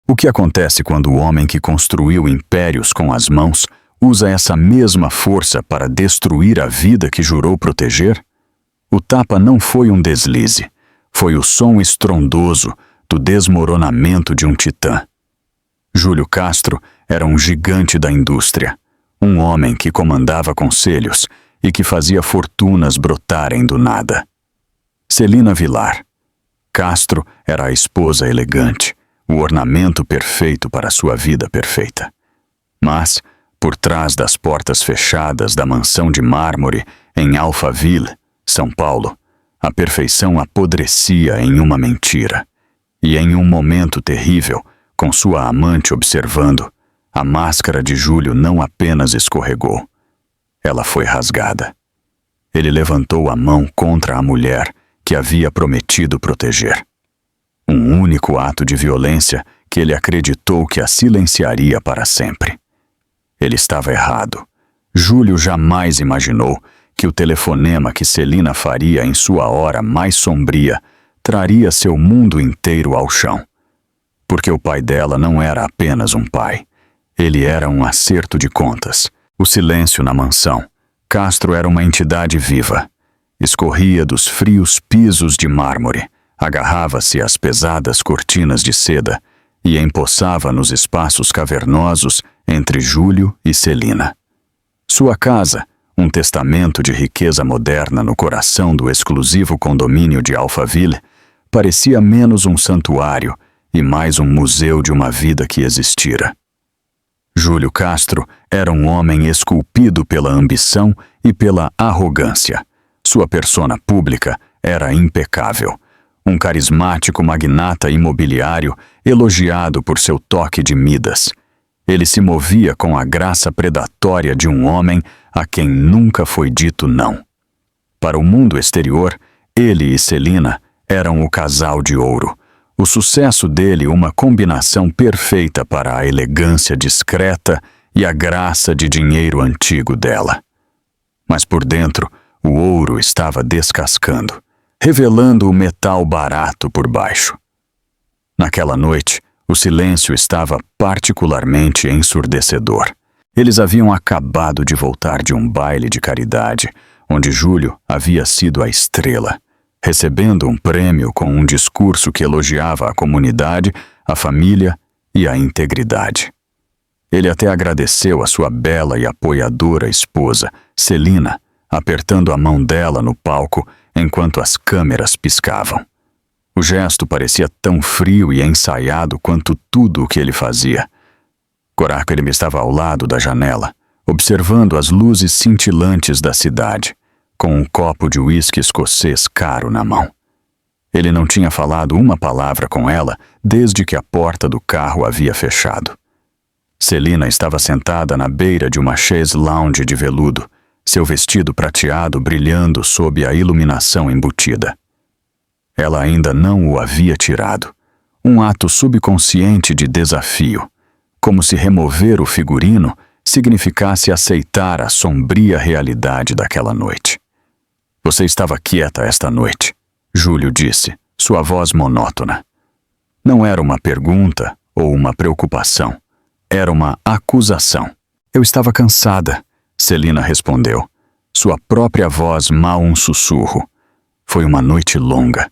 O que acontece quando o homem que construiu impérios com as mãos usa essa mesma força para destruir a vida que jurou proteger? O tapa não foi um deslize, foi o som estrondoso do desmoronamento de um titã. Júlio Castro era um gigante da indústria, um homem que comandava conselhos e que fazia fortunas brotarem do nada. Celina Vilar. Castro era a esposa elegante, o ornamento perfeito para sua vida perfeita. Mas, por trás das portas fechadas da mansão de mármore em Alphaville, São Paulo, a perfeição apodrecia em uma mentira. E em um momento terrível, com sua amante observando, a máscara de Júlio não apenas escorregou, ela foi rasgada. Ele levantou a mão contra a mulher que havia prometido proteger. Um único ato de violência que ele acreditou que a silenciaria para sempre. Ele estava errado. Júlio jamais imaginou que o telefonema que Celina faria em sua hora mais sombria traria seu mundo inteiro ao chão. Porque o pai dela não era apenas um pai. Ele era um acerto de contas. O silêncio na mansão. Castro era uma entidade viva. Escorria dos frios pisos de mármore, agarrava-se às pesadas cortinas de seda e empossava nos espaços cavernosos entre Júlio e Celina. Sua casa, um testamento de riqueza moderna no coração do exclusivo condomínio de Alphaville, parecia menos um santuário e mais um museu de uma vida que existira. Júlio Castro era um homem esculpido pela ambição e pela arrogância. Sua persona pública era impecável. Um carismático magnata imobiliário elogiado por seu toque de Midas. Ele se movia com a graça predatória de um homem a quem nunca foi dito não. Para o mundo exterior, ele e Celina eram o casal de ouro. O sucesso dele uma combinação perfeita para a elegância discreta e a graça de dinheiro antigo dela. Mas por dentro, o ouro estava descascando, revelando o metal barato por baixo. Naquela noite, o silêncio estava particularmente ensurdecedor. Eles haviam acabado de voltar de um baile de caridade, onde Júlio havia sido a estrela, recebendo um prêmio com um discurso que elogiava a comunidade, a família e a integridade. Ele até agradeceu a sua bela e apoiadora esposa, Celina, apertando a mão dela no palco enquanto as câmeras piscavam. O gesto parecia tão frio e ensaiado quanto tudo o que ele fazia. Coraco estava ao lado da janela, observando as luzes cintilantes da cidade, com um copo de uísque escocês caro na mão. Ele não tinha falado uma palavra com ela desde que a porta do carro havia fechado. Celina estava sentada na beira de uma chaise lounge de veludo, seu vestido prateado brilhando sob a iluminação embutida. Ela ainda não o havia tirado. Um ato subconsciente de desafio, como se remover o figurino significasse aceitar a sombria realidade daquela noite. Você estava quieta esta noite, Júlio disse, sua voz monótona. Não era uma pergunta ou uma preocupação. Era uma acusação. Eu estava cansada, Celina respondeu, sua própria voz mal um sussurro. Foi uma noite longa.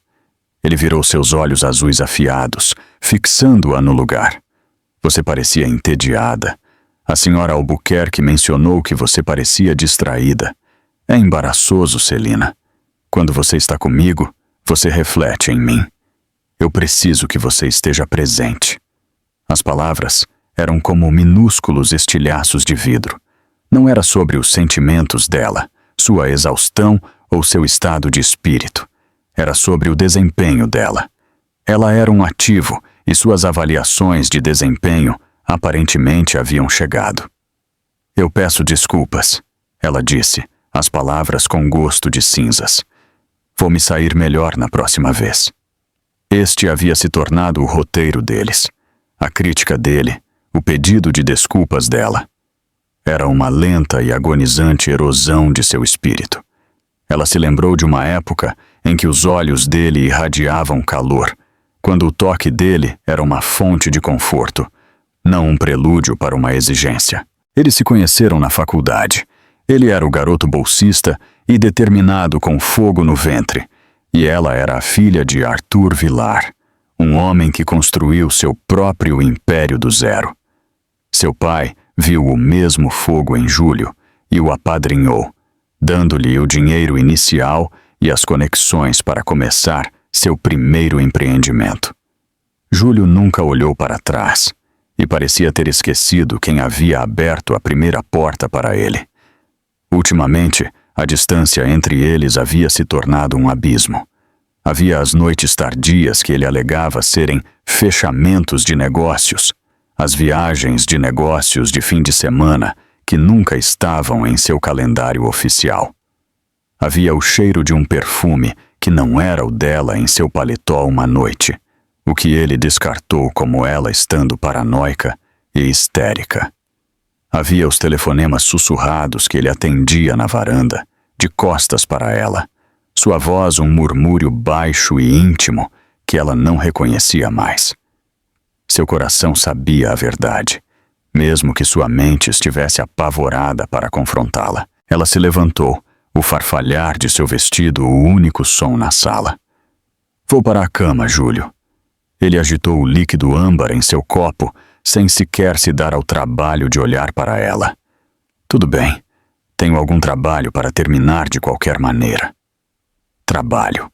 Ele virou seus olhos azuis afiados, fixando-a no lugar. Você parecia entediada. A senhora Albuquerque mencionou que você parecia distraída. É embaraçoso, Celina. Quando você está comigo, você reflete em mim. Eu preciso que você esteja presente. As palavras eram como minúsculos estilhaços de vidro. Não era sobre os sentimentos dela, sua exaustão ou seu estado de espírito. Era sobre o desempenho dela. Ela era um ativo e suas avaliações de desempenho aparentemente haviam chegado. Eu peço desculpas, ela disse, as palavras com gosto de cinzas. Vou me sair melhor na próxima vez. Este havia se tornado o roteiro deles, a crítica dele, o pedido de desculpas dela. Era uma lenta e agonizante erosão de seu espírito. Ela se lembrou de uma época em que os olhos dele irradiavam calor quando o toque dele era uma fonte de conforto, não um prelúdio para uma exigência. Eles se conheceram na faculdade. Ele era o garoto bolsista e determinado com fogo no ventre, e ela era a filha de Arthur Villar, um homem que construiu seu próprio império do zero. Seu pai viu o mesmo fogo em Júlio e o apadrinhou, dando-lhe o dinheiro inicial e as conexões para começar seu primeiro empreendimento. Júlio nunca olhou para trás e parecia ter esquecido quem havia aberto a primeira porta para ele. Ultimamente, a distância entre eles havia se tornado um abismo. Havia as noites tardias que ele alegava serem fechamentos de negócios, as viagens de negócios de fim de semana que nunca estavam em seu calendário oficial. Havia o cheiro de um perfume que não era o dela em seu paletó uma noite, o que ele descartou como ela estando paranoica e histérica. Havia os telefonemas sussurrados que ele atendia na varanda, de costas para ela, sua voz um murmúrio baixo e íntimo que ela não reconhecia mais. Seu coração sabia a verdade, mesmo que sua mente estivesse apavorada para confrontá-la. Ela se levantou, o farfalhar de seu vestido o único som na sala. Vou para a cama, Júlio. Ele agitou o líquido âmbar em seu copo, sem sequer se dar ao trabalho de olhar para ela. Tudo bem, tenho algum trabalho para terminar de qualquer maneira. Trabalho.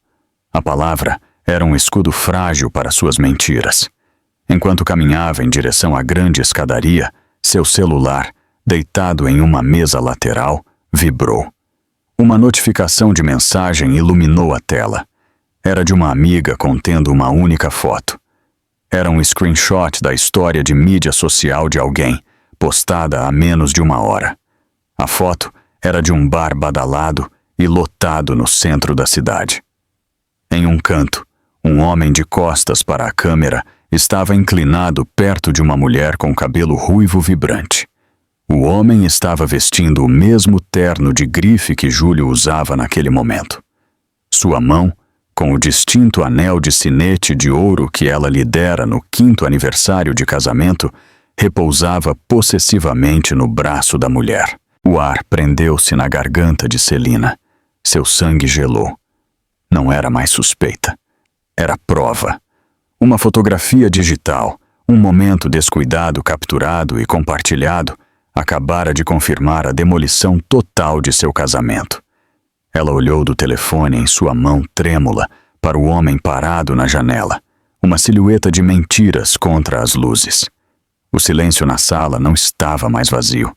A palavra era um escudo frágil para suas mentiras. Enquanto caminhava em direção à grande escadaria, seu celular, deitado em uma mesa lateral, vibrou. Uma notificação de mensagem iluminou a tela. Era de uma amiga contendo uma única foto. Era um screenshot da história de mídia social de alguém, postada há menos de uma hora. A foto era de um bar badalado e lotado no centro da cidade. Em um canto, um homem de costas para a câmera estava inclinado perto de uma mulher com cabelo ruivo vibrante. O homem estava vestindo o mesmo terno de grife que Júlio usava naquele momento. Sua mão, com o distinto anel de sinete de ouro que ela lhe dera no 5º aniversário de casamento, repousava possessivamente no braço da mulher. O ar prendeu-se na garganta de Celina. Seu sangue gelou. Não era mais suspeita. Era prova. Uma fotografia digital, um momento descuidado capturado e compartilhado, acabara de confirmar a demolição total de seu casamento. Ela olhou do telefone em sua mão trêmula para o homem parado na janela, uma silhueta de mentiras contra as luzes. O silêncio na sala não estava mais vazio.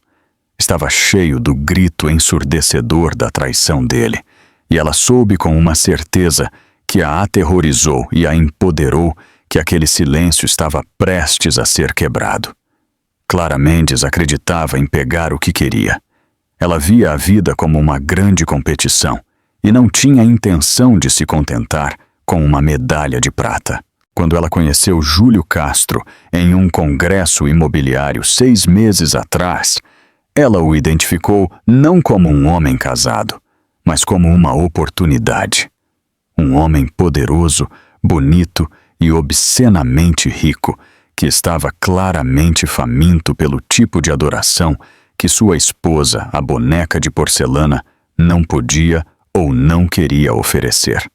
Estava cheio do grito ensurdecedor da traição dele, e ela soube com uma certeza que a aterrorizou e a empoderou que aquele silêncio estava prestes a ser quebrado. Clara Mendes acreditava em pegar o que queria. Ela via a vida como uma grande competição e não tinha intenção de se contentar com uma medalha de prata. Quando ela conheceu Júlio Castro em um congresso imobiliário 6 meses atrás, ela o identificou não como um homem casado, mas como uma oportunidade. Um homem poderoso, bonito e obscenamente rico, que estava claramente faminto pelo tipo de adoração que sua esposa, a boneca de porcelana, não podia ou não queria oferecer.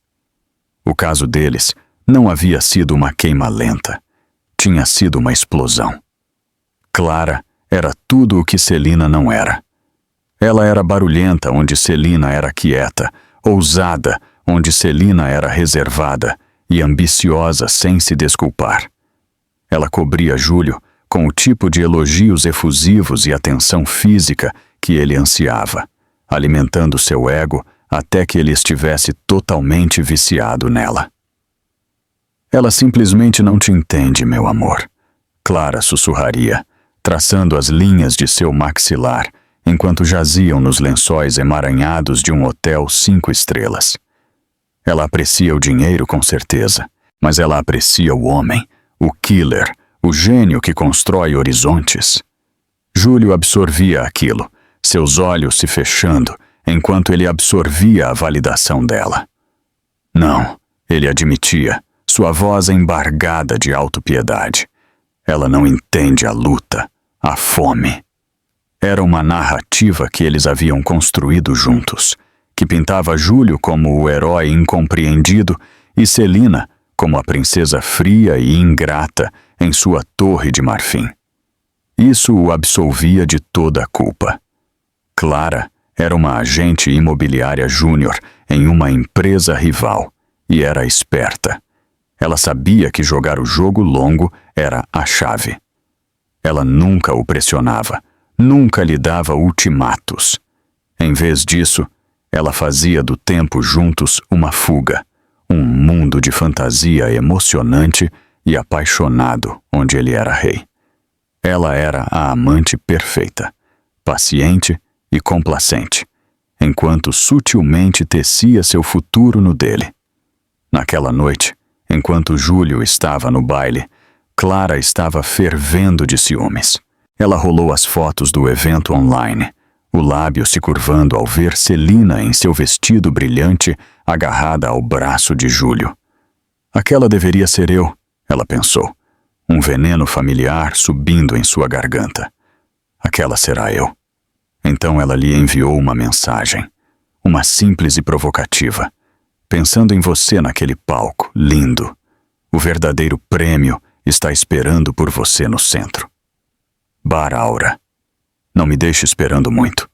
O caso deles não havia sido uma queima lenta. Tinha sido uma explosão. Clara era tudo o que Celina não era. Ela era barulhenta onde Celina era quieta, ousada onde Celina era reservada e ambiciosa sem se desculpar. Ela cobria Júlio com o tipo de elogios efusivos e atenção física que ele ansiava, alimentando seu ego até que ele estivesse totalmente viciado nela. Ela simplesmente não te entende, meu amor, Clara sussurraria, traçando as linhas de seu maxilar, enquanto jaziam nos lençóis emaranhados de um hotel 5 estrelas. Ela aprecia o dinheiro com certeza, mas ela aprecia o homem, o killer, o gênio que constrói horizontes. Júlio absorvia aquilo, seus olhos se fechando, enquanto ele absorvia a validação dela. Não, ele admitia, sua voz embargada de autopiedade. Ela não entende a luta, a fome. Era uma narrativa que eles haviam construído juntos, que pintava Júlio como o herói incompreendido e Celina como a princesa fria e ingrata em sua torre de marfim. Isso o absolvia de toda a culpa. Clara era uma agente imobiliária júnior em uma empresa rival e era esperta. Ela sabia que jogar o jogo longo era a chave. Ela nunca o pressionava, nunca lhe dava ultimatos. Em vez disso, ela fazia do tempo juntos uma fuga, um mundo de fantasia emocionante e apaixonado onde ele era rei. Ela era a amante perfeita, paciente e complacente, enquanto sutilmente tecia seu futuro no dele. Naquela noite, enquanto Júlio estava no baile, Clara estava fervendo de ciúmes. Ela rolou as fotos do evento online, o lábio se curvando ao ver Celina em seu vestido brilhante agarrada ao braço de Júlio. Aquela deveria ser eu, ela pensou, um veneno familiar subindo em sua garganta. Aquela será eu. Então ela lhe enviou uma mensagem, uma simples e provocativa. Pensando em você naquele palco, lindo. O verdadeiro prêmio está esperando por você no centro. Bar Aura. Não me deixe esperando muito.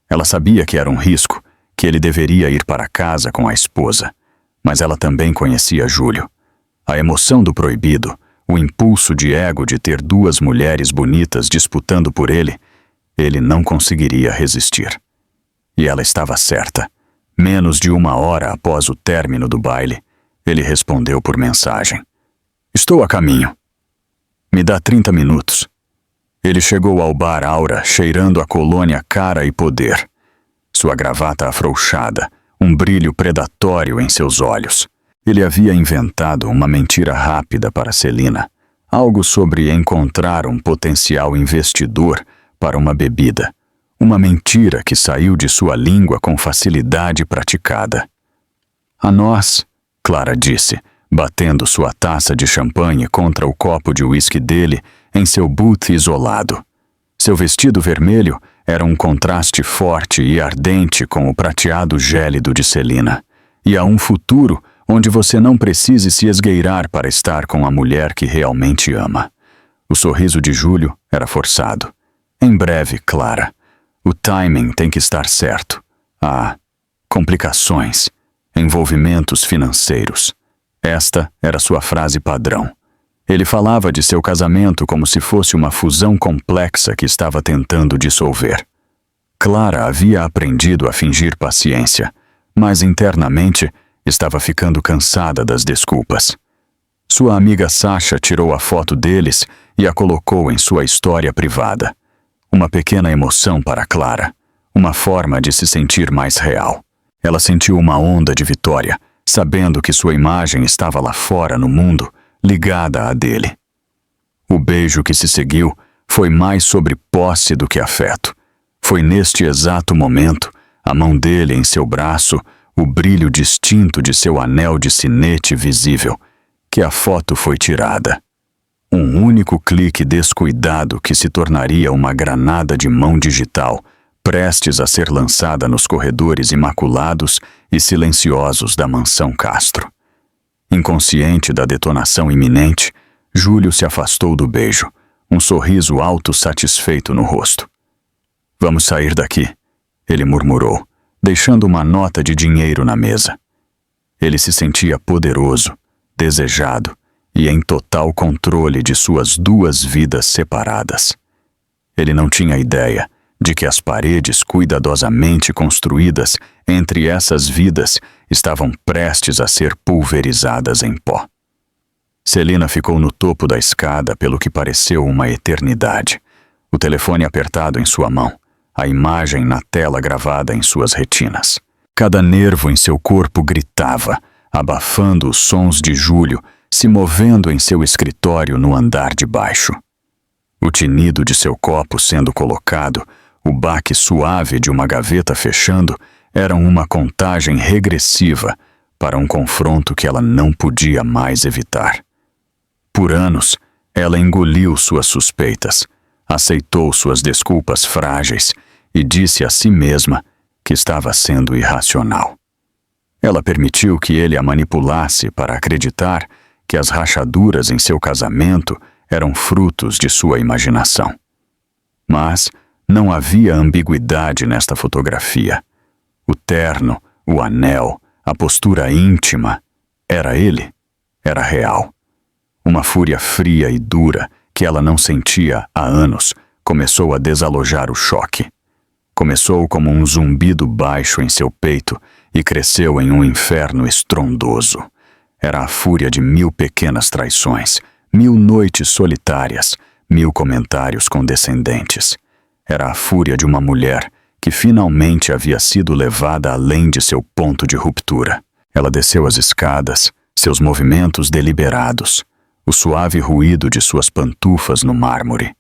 Ela sabia que era um risco, que ele deveria ir para casa com a esposa. Mas ela também conhecia Júlio. A emoção do proibido, o impulso de ego de ter duas mulheres bonitas disputando por ele não conseguiria resistir. E ela estava certa. Menos de 1 hora após o término do baile, ele respondeu por mensagem. Estou a caminho. Me dá 30 minutos. Ele chegou ao Bar Aura cheirando a colônia Cara e Poder. Sua gravata afrouxada, um brilho predatório em seus olhos. Ele havia inventado uma mentira rápida para Celina, algo sobre encontrar um potencial investidor para uma bebida. Uma mentira que saiu de sua língua com facilidade praticada. A nós, Clara disse, batendo sua taça de champanhe contra o copo de uísque dele em seu booth isolado. Seu vestido vermelho era um contraste forte e ardente com o prateado gélido de Celina. E a um futuro onde você não precise se esgueirar para estar com a mulher que realmente ama. O sorriso de Júlio era forçado. Em breve, Clara. O timing tem que estar certo. Há complicações, envolvimentos financeiros. Esta era sua frase padrão. Ele falava de seu casamento como se fosse uma fusão complexa que estava tentando dissolver. Clara havia aprendido a fingir paciência, mas internamente estava ficando cansada das desculpas. Sua amiga Sasha tirou a foto deles e a colocou em sua história privada. Uma pequena emoção para Clara, uma forma de se sentir mais real. Ela sentiu uma onda de vitória, sabendo que sua imagem estava lá fora no mundo, ligada à dele. O beijo que se seguiu foi mais sobre posse do que afeto. Foi neste exato momento, a mão dele em seu braço, o brilho distinto de seu anel de sinete visível, que a foto foi tirada. Um único clique descuidado que se tornaria uma granada de mão digital, prestes a ser lançada nos corredores imaculados e silenciosos da mansão Castro. Inconsciente da detonação iminente, Júlio se afastou do beijo, um sorriso autossatisfeito no rosto. Vamos sair daqui, ele murmurou, deixando uma nota de dinheiro na mesa. Ele se sentia poderoso, desejado e em total controle de suas duas vidas separadas. Ele não tinha ideia de que as paredes cuidadosamente construídas entre essas vidas estavam prestes a ser pulverizadas em pó. Celina ficou no topo da escada pelo que pareceu uma eternidade, o telefone apertado em sua mão, a imagem na tela gravada em suas retinas. Cada nervo em seu corpo gritava, abafando os sons de Júlio, se movendo em seu escritório no andar de baixo. O tinido de seu copo sendo colocado, o baque suave de uma gaveta fechando, eram uma contagem regressiva para um confronto que ela não podia mais evitar. Por anos, ela engoliu suas suspeitas, aceitou suas desculpas frágeis e disse a si mesma que estava sendo irracional. Ela permitiu que ele a manipulasse para acreditar que as rachaduras em seu casamento eram frutos de sua imaginação. Mas não havia ambiguidade nesta fotografia. O terno, o anel, a postura íntima, era ele, era real. Uma fúria fria e dura que ela não sentia há anos começou a desalojar o choque. Começou como um zumbido baixo em seu peito e cresceu em um inferno estrondoso. Era a fúria de 1000 pequenas traições, 1000 noites solitárias, 1000 comentários condescendentes. Era a fúria de uma mulher que finalmente havia sido levada além de seu ponto de ruptura. Ela desceu as escadas, seus movimentos deliberados, o suave ruído de suas pantufas no mármore,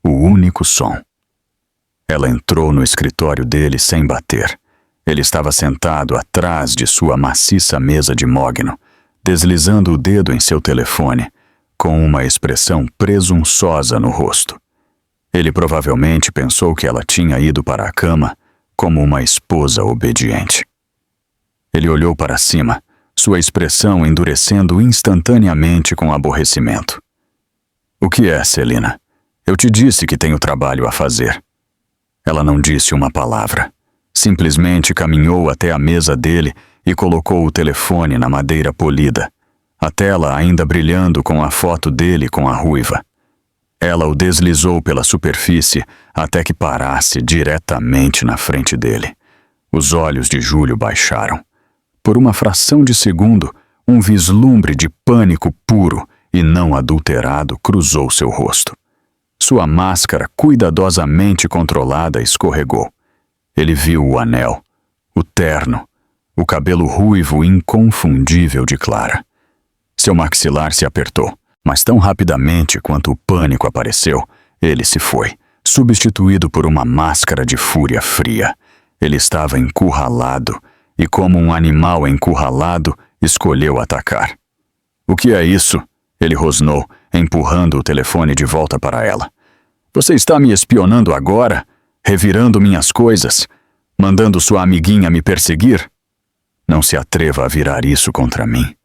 o único som. Ela entrou no escritório dele sem bater. Ele estava sentado atrás de sua maciça mesa de mogno, deslizando o dedo em seu telefone, com uma expressão presunçosa no rosto. Ele provavelmente pensou que ela tinha ido para a cama como uma esposa obediente. Ele olhou para cima, sua expressão endurecendo instantaneamente com aborrecimento. "O que é, Celina? Eu te disse que tenho trabalho a fazer." Ela não disse uma palavra. Simplesmente caminhou até a mesa dele e colocou o telefone na madeira polida, a tela ainda brilhando com a foto dele com a ruiva. Ela o deslizou pela superfície até que parasse diretamente na frente dele. Os olhos de Júlio baixaram. Por uma fração de segundo, um vislumbre de pânico puro e não adulterado cruzou seu rosto. Sua máscara, cuidadosamente controlada, escorregou. Ele viu o anel, o terno, o cabelo ruivo inconfundível de Clara. Seu maxilar se apertou, mas tão rapidamente quanto o pânico apareceu, ele se foi, substituído por uma máscara de fúria fria. Ele estava encurralado e, como um animal encurralado, escolheu atacar. "O que é isso?" ele rosnou, empurrando o telefone de volta para ela. "Você está me espionando agora? Revirando minhas coisas? Mandando sua amiguinha me perseguir? Não se atreva a virar isso contra mim."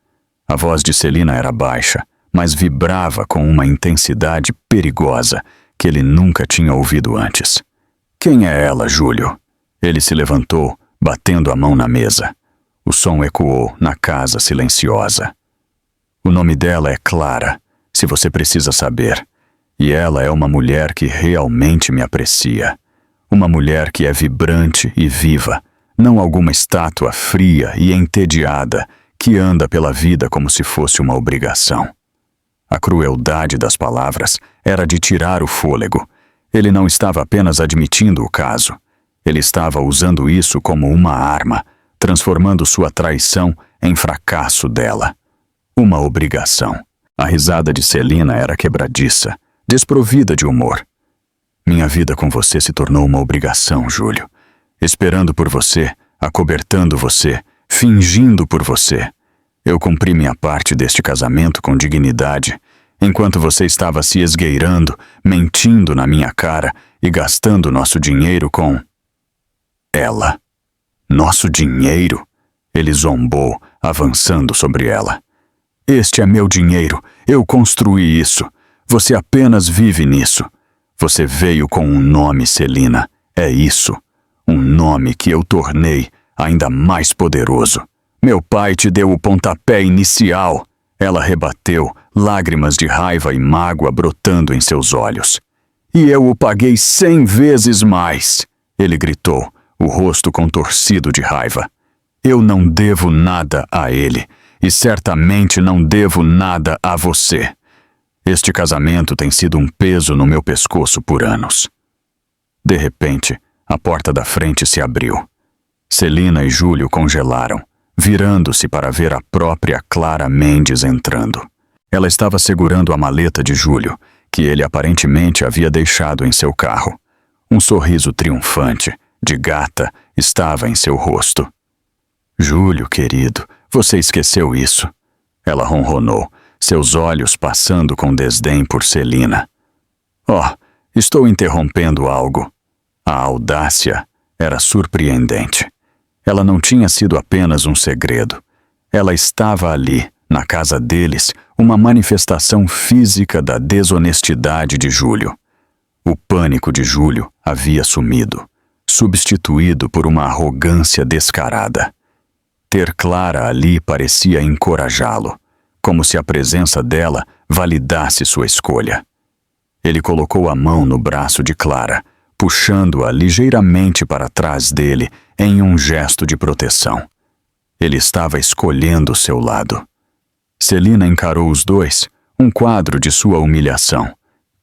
A voz de Celina era baixa, mas vibrava com uma intensidade perigosa que ele nunca tinha ouvido antes. "Quem é ela, Júlio?" Ele se levantou, batendo a mão na mesa. O som ecoou na casa silenciosa. "O nome dela é Clara, se você precisa saber. E ela é uma mulher que realmente me aprecia. Uma mulher que é vibrante e viva, não alguma estátua fria e entediada que anda pela vida como se fosse uma obrigação." A crueldade das palavras era de tirar o fôlego. Ele não estava apenas admitindo o caso. Ele estava usando isso como uma arma, transformando sua traição em fracasso dela. Uma obrigação. A risada de Celina era quebradiça, desprovida de humor. "Minha vida com você se tornou uma obrigação, Júlio. Esperando por você, acobertando você, fingindo por você. Eu cumpri minha parte deste casamento com dignidade, enquanto você estava se esgueirando, mentindo na minha cara e gastando nosso dinheiro com ela." "Nosso dinheiro?" Ele zombou, avançando sobre ela. "Este é meu dinheiro. Eu construí isso. Você apenas vive nisso. Você veio com um nome, Celina. É isso. Um nome que eu tornei ainda mais poderoso. Meu pai te deu o pontapé inicial." Ela rebateu, lágrimas de raiva e mágoa brotando em seus olhos. "E eu o paguei 100 vezes mais." Ele gritou, o rosto contorcido de raiva. "Eu não devo nada a ele, e certamente não devo nada a você. Este casamento tem sido um peso no meu pescoço por anos." De repente, a porta da frente se abriu. Celina e Júlio congelaram, virando-se para ver a própria Clara Mendes entrando. Ela estava segurando a maleta de Júlio, que ele aparentemente havia deixado em seu carro. Um sorriso triunfante, de gata, estava em seu rosto. "Júlio, querido, Você esqueceu isso. Ela ronronou, seus olhos passando com desdém por Celina. Oh, estou interrompendo algo. A audácia era surpreendente. Ela não tinha sido apenas um segredo. Ela estava ali, na casa deles, uma manifestação física da desonestidade de Júlio. O pânico de Júlio havia sumido, substituído por uma arrogância descarada. Ter Clara ali parecia encorajá-lo, como se a presença dela validasse sua escolha. Ele colocou a mão no braço de Clara, puxando-a ligeiramente para trás dele em um gesto de proteção. Ele estava escolhendo seu lado. Celina encarou os dois, um quadro de sua humilhação.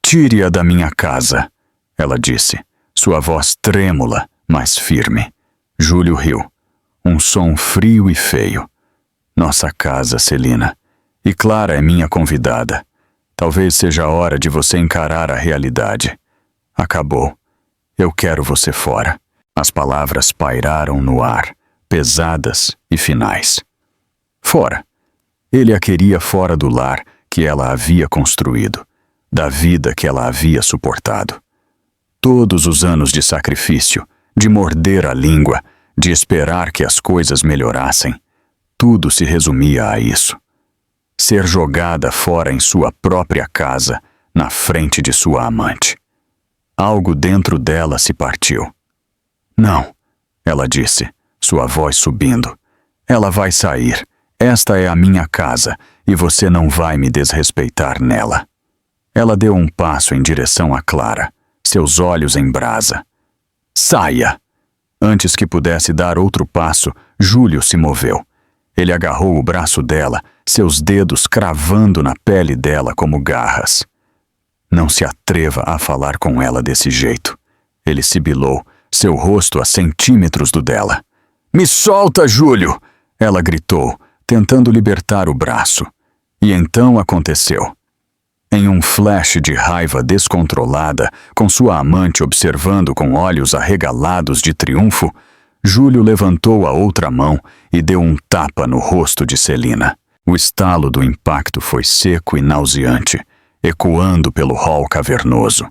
"Tire-a da minha casa", ela disse, sua voz trêmula, mas firme. Júlio riu. Um som frio e feio. "Nossa casa, Celina. E Clara é minha convidada. Talvez seja a hora de você encarar a realidade. Acabou. Eu quero você fora." As palavras pairaram no ar, pesadas e finais. Fora. Ele a queria fora do lar que ela havia construído, da vida que ela havia suportado. Todos os anos de sacrifício, de morder a língua, de esperar que as coisas melhorassem, tudo se resumia a isso. Ser jogada fora em sua própria casa, na frente de sua amante. Algo dentro dela se partiu. "Não", ela disse, sua voz subindo. "Ela vai sair. Esta é a minha casa e você não vai me desrespeitar nela." Ela deu um passo em direção a Clara, seus olhos em brasa. "Saia!" Antes que pudesse dar outro passo, Júlio se moveu. Ele agarrou o braço dela, seus dedos cravando na pele dela como garras. "Não se atreva a falar com ela desse jeito." Ele sibilou, seu rosto a centímetros do dela. "Me solta, Júlio!" ela gritou, tentando libertar o braço. E então aconteceu. Em um flash de raiva descontrolada, com sua amante observando com olhos arregalados de triunfo, Júlio levantou a outra mão e deu um tapa no rosto de Celina. O estalo do impacto foi seco e nauseante, ecoando pelo hall cavernoso.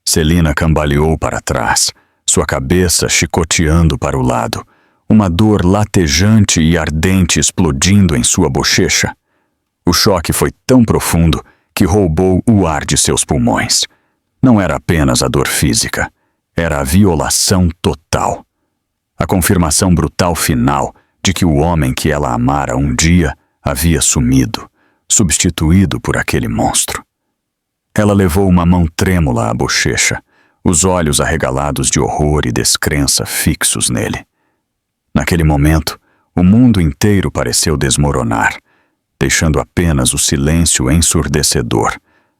Celina cambaleou para trás, sua cabeça chicoteando para o lado, uma dor latejante e ardente explodindo em sua bochecha. O choque foi tão profundo que roubou o ar de seus pulmões. Não era apenas a dor física, era a violação total. A confirmação brutal final de que o homem que ela amara um dia havia sumido, substituído por aquele monstro. Ela levou uma mão trêmula à bochecha, os olhos arregalados de horror e descrença fixos nele. Naquele momento, o mundo inteiro pareceu desmoronar, deixando apenas o silêncio ensurdecedor,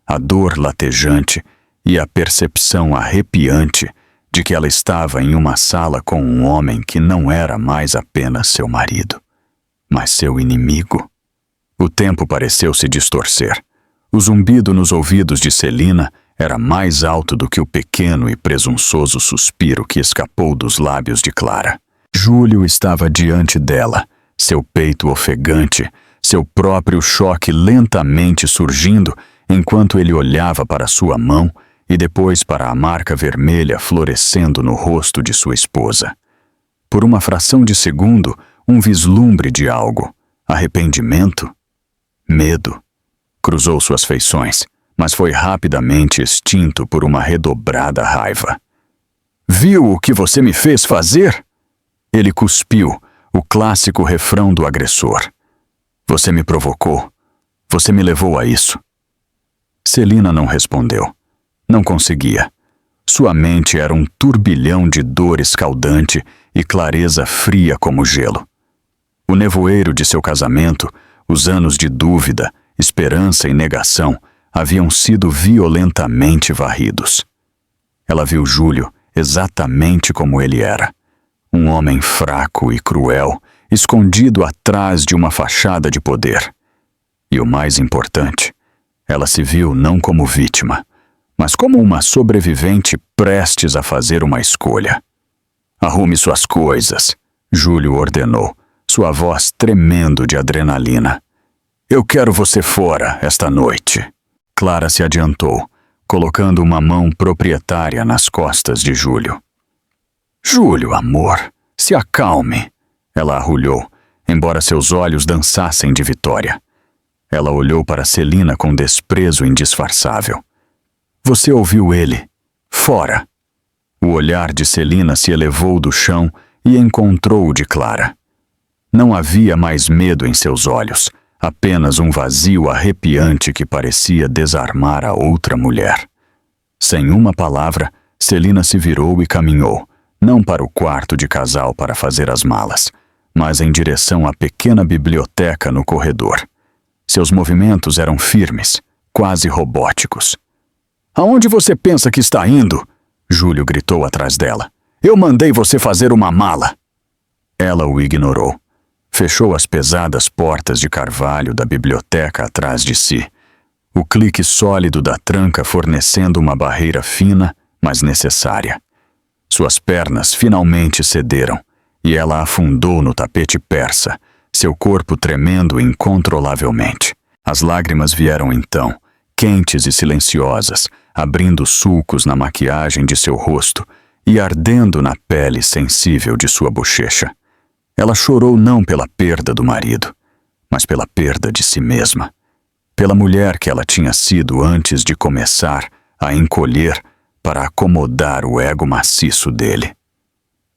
a dor latejante e a percepção arrepiante de que ela estava em uma sala com um homem que não era mais apenas seu marido, mas seu inimigo. O tempo pareceu se distorcer. O zumbido nos ouvidos de Celina era mais alto do que o pequeno e presunçoso suspiro que escapou dos lábios de Clara. Júlio estava diante dela, seu peito ofegante, seu próprio choque lentamente surgindo enquanto ele olhava para sua mão e depois para a marca vermelha florescendo no rosto de sua esposa. Por uma fração de segundo, um vislumbre de algo. Arrependimento? Medo. Cruzou suas feições, mas foi rapidamente extinto por uma redobrada raiva. "Viu o que você me fez fazer?" Ele cuspiu, o clássico refrão do agressor. "Você me provocou. Você me levou a isso." Celina não respondeu. Não conseguia. Sua mente era um turbilhão de dor escaldante e clareza fria como gelo. O nevoeiro de seu casamento, os anos de dúvida, esperança e negação haviam sido violentamente varridos. Ela viu Júlio exatamente como ele era. Um homem fraco e cruel, escondido atrás de uma fachada de poder. E o mais importante, ela se viu não como vítima, mas como uma sobrevivente prestes a fazer uma escolha. "Arrume suas coisas", Júlio ordenou, sua voz tremendo de adrenalina. Eu quero você fora esta noite. Clara se adiantou, colocando uma mão proprietária nas costas de Júlio. Júlio, amor, se acalme, ela arrulhou, embora seus olhos dançassem de vitória. Ela olhou para Celina com desprezo indisfarçável. Você ouviu ele. Fora. O olhar de Celina se elevou do chão e encontrou o de Clara. Não havia mais medo em seus olhos, apenas um vazio arrepiante que parecia desarmar a outra mulher. Sem uma palavra, Celina se virou e caminhou, não para o quarto de casal para fazer as malas, mas em direção à pequena biblioteca no corredor. Seus movimentos eram firmes, quase robóticos. Aonde você pensa que está indo? Júlio gritou atrás dela. Eu mandei você fazer uma mala. Ela o ignorou. Fechou as pesadas portas de carvalho da biblioteca atrás de si. O clique sólido da tranca fornecendo uma barreira fina, mas necessária. Suas pernas finalmente cederam, e ela afundou no tapete persa, seu corpo tremendo incontrolavelmente. As lágrimas vieram então, quentes e silenciosas, abrindo sulcos na maquiagem de seu rosto e ardendo na pele sensível de sua bochecha. Ela chorou não pela perda do marido, mas pela perda de si mesma. Pela mulher que ela tinha sido antes de começar a encolher para acomodar o ego maciço dele.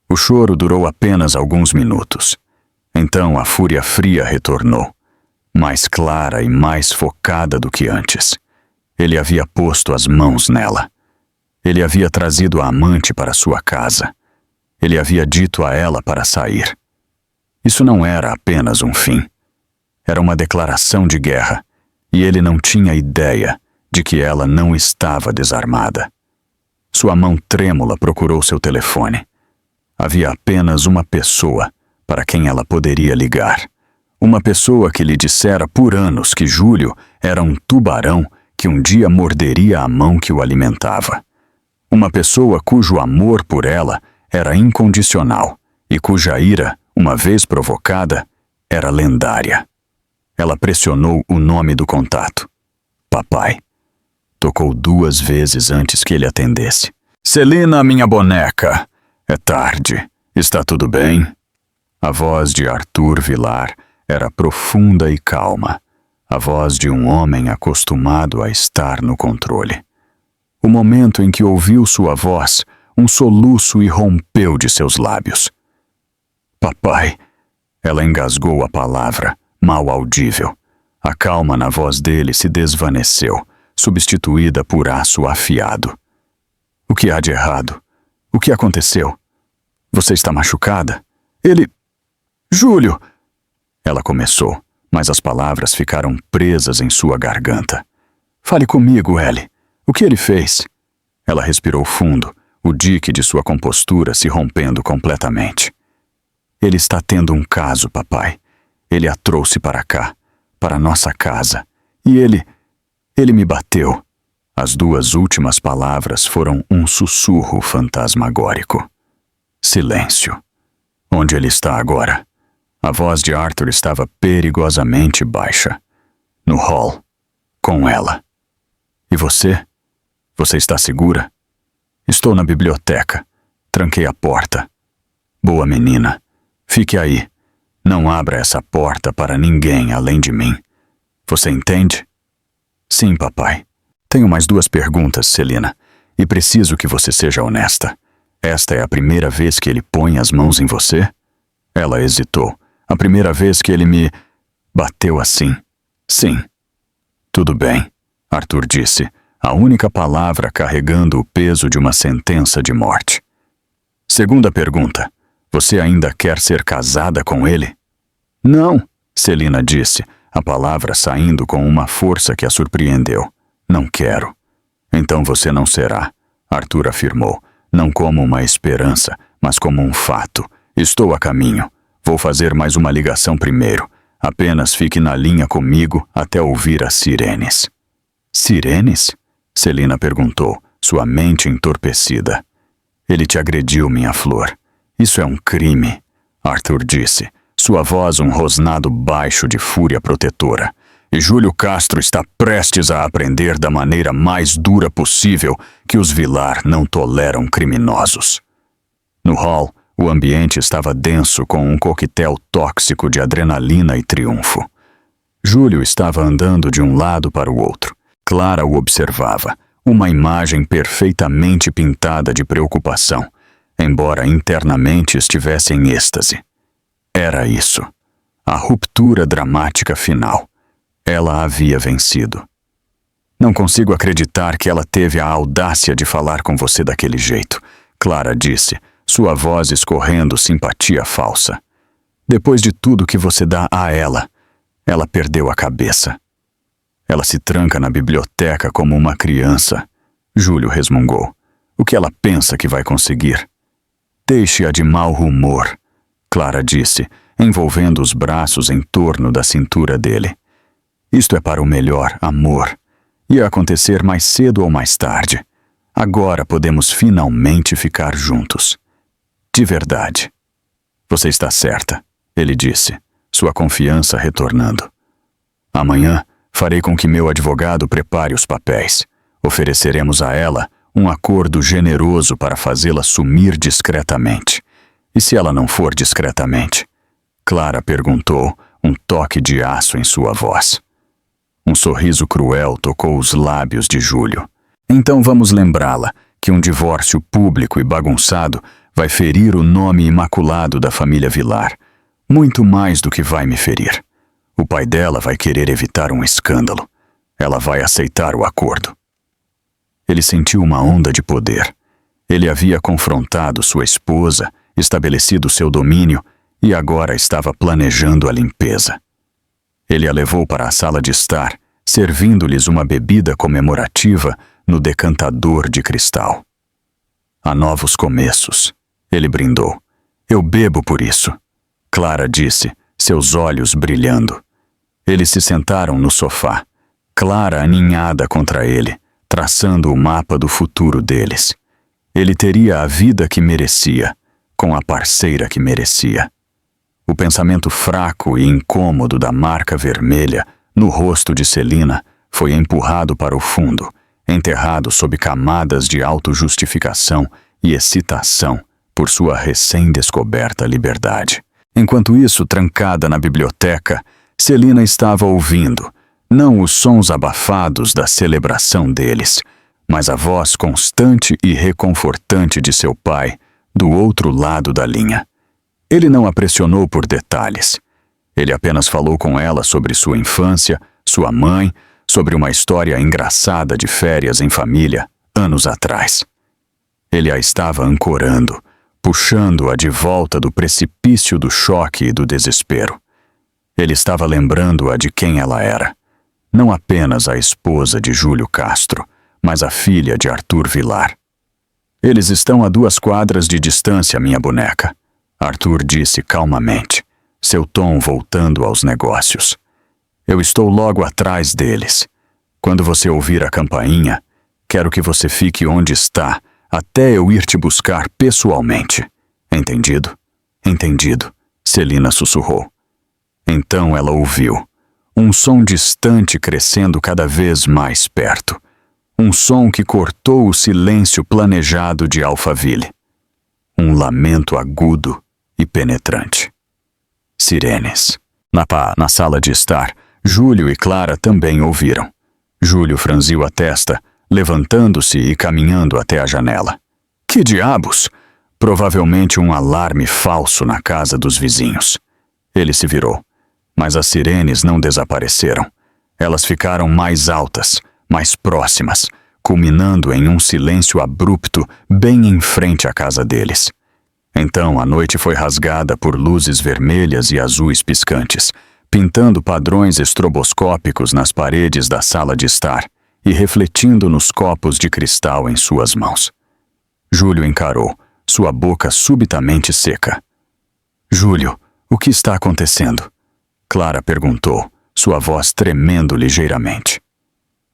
O choro durou apenas alguns minutos. Então a fúria fria retornou, mais clara e mais focada do que antes. Ele havia posto as mãos nela. Ele havia trazido a amante para sua casa. Ele havia dito a ela para sair. Isso não era apenas um fim. Era uma declaração de guerra, e ele não tinha ideia de que ela não estava desarmada. Sua mão trêmula procurou seu telefone. Havia apenas uma pessoa para quem ela poderia ligar. Uma pessoa que lhe dissera por anos que Júlio era um tubarão que um dia morderia a mão que o alimentava. Uma pessoa cujo amor por ela era incondicional e cuja ira, uma vez provocada, era lendária. Ela pressionou o nome do contato. Papai. Tocou 2 vezes antes que ele atendesse. Celina, minha boneca. É tarde. Está tudo bem? A voz de Arthur Vilar era profunda e calma. A voz de um homem acostumado a estar no controle. O momento em que ouviu sua voz, um soluço irrompeu de seus lábios. Papai. Ela engasgou a palavra, mal audível. A calma na voz dele se desvaneceu, substituída por aço afiado. O que há de errado? O que aconteceu? Você está machucada? Ele... Júlio! Ela começou, mas as palavras ficaram presas em sua garganta. Fale comigo, Ellie. O que ele fez? Ela respirou fundo, o dique de sua compostura se rompendo completamente. Ele está tendo um caso, papai. Ele a trouxe para cá, para nossa casa. E ele me bateu. As 2 últimas palavras foram um sussurro fantasmagórico. Silêncio. Onde ele está agora? A voz de Arthur estava perigosamente baixa. No hall. Com ela. E você? Você está segura? Estou na biblioteca. Tranquei a porta. Boa menina. Fique aí. Não abra essa porta para ninguém além de mim. Você entende? Sim, papai. Tenho mais 2 perguntas, Celina, e preciso que você seja honesta. Esta é a primeira vez que ele põe as mãos em você? Ela hesitou. A primeira vez que ele me bateu assim. Sim. Tudo bem, Arthur disse, a única palavra carregando o peso de uma sentença de morte. Segunda pergunta. Você ainda quer ser casada com ele? Não, Celina disse, a palavra saindo com uma força que a surpreendeu. Não quero. Então você não será, Arthur afirmou, não como uma esperança, mas como um fato. Estou a caminho. Vou fazer mais uma ligação primeiro. Apenas fique na linha comigo até ouvir as sirenes. Sirenes? Celina perguntou, sua mente entorpecida. Ele te agrediu, minha flor. Isso é um crime, Arthur disse, sua voz um rosnado baixo de fúria protetora. E Júlio Castro está prestes a aprender da maneira mais dura possível que os Vilar não toleram criminosos. No hall, o ambiente estava denso com um coquetel tóxico de adrenalina e triunfo. Júlio estava andando de um lado para o outro. Clara o observava, uma imagem perfeitamente pintada de preocupação, embora internamente estivesse em êxtase. Era isso. A ruptura dramática final. Ela havia vencido. Não consigo acreditar que ela teve a audácia de falar com você daquele jeito, Clara disse, sua voz escorrendo simpatia falsa. Depois de tudo que você dá a ela perdeu a cabeça. Ela se tranca na biblioteca como uma criança, Júlio resmungou. O que ela pensa que vai conseguir? Deixe-a de mau humor, Clara disse, envolvendo os braços em torno da cintura dele. Isto é para o melhor, amor. Ia acontecer mais cedo ou mais tarde. Agora podemos finalmente ficar juntos. De verdade. Você está certa, ele disse, sua confiança retornando. Amanhã farei com que meu advogado prepare os papéis. Ofereceremos a ela um acordo generoso para fazê-la sumir discretamente. E se ela não for discretamente? Clara perguntou, um toque de aço em sua voz. Um sorriso cruel tocou os lábios de Júlio. Então vamos lembrá-la que um divórcio público e bagunçado vai ferir o nome imaculado da família Vilar, muito mais do que vai me ferir. O pai dela vai querer evitar um escândalo. Ela vai aceitar o acordo. Ele sentiu uma onda de poder. Ele havia confrontado sua esposa, estabelecido seu domínio e agora estava planejando a limpeza. Ele a levou para a sala de estar, servindo-lhes uma bebida comemorativa no decantador de cristal. Há novos começos, ele brindou. Eu bebo por isso, Clara disse, seus olhos brilhando. Eles se sentaram no sofá, Clara aninhada contra ele, traçando o mapa do futuro deles. Ele teria a vida que merecia, com a parceira que merecia. O pensamento fraco e incômodo da marca vermelha no rosto de Celina foi empurrado para o fundo, enterrado sob camadas de autojustificação e excitação por sua recém-descoberta liberdade. Enquanto isso, trancada na biblioteca, Celina estava ouvindo, não os sons abafados da celebração deles, mas a voz constante e reconfortante de seu pai, do outro lado da linha. Ele não a pressionou por detalhes. Ele apenas falou com ela sobre sua infância, sua mãe, sobre uma história engraçada de férias em família, anos atrás. Ele a estava ancorando, puxando-a de volta do precipício do choque e do desespero. Ele estava lembrando-a de quem ela era. Não apenas a esposa de Júlio Castro, mas a filha de Arthur Vilar. Eles estão a 2 quadras de distância, minha boneca, Arthur disse calmamente, seu tom voltando aos negócios. Eu estou logo atrás deles. Quando você ouvir a campainha, quero que você fique onde está, até eu ir te buscar pessoalmente. Entendido? Entendido, Celina sussurrou. Então ela ouviu. Um som distante crescendo cada vez mais perto. Um som que cortou o silêncio planejado de Alphaville. Um lamento agudo e penetrante. Sirenes. Na sala de estar, Júlio e Clara também ouviram. Júlio franziu a testa, levantando-se e caminhando até a janela. Que diabos! Provavelmente um alarme falso na casa dos vizinhos. Ele se virou. Mas as sirenes não desapareceram. Elas ficaram mais altas, mais próximas, culminando em um silêncio abrupto bem em frente à casa deles. Então a noite foi rasgada por luzes vermelhas e azuis piscantes, pintando padrões estroboscópicos nas paredes da sala de estar e refletindo nos copos de cristal em suas mãos. Júlio encarou, sua boca subitamente seca. Júlio, o que está acontecendo? Clara perguntou, sua voz tremendo ligeiramente.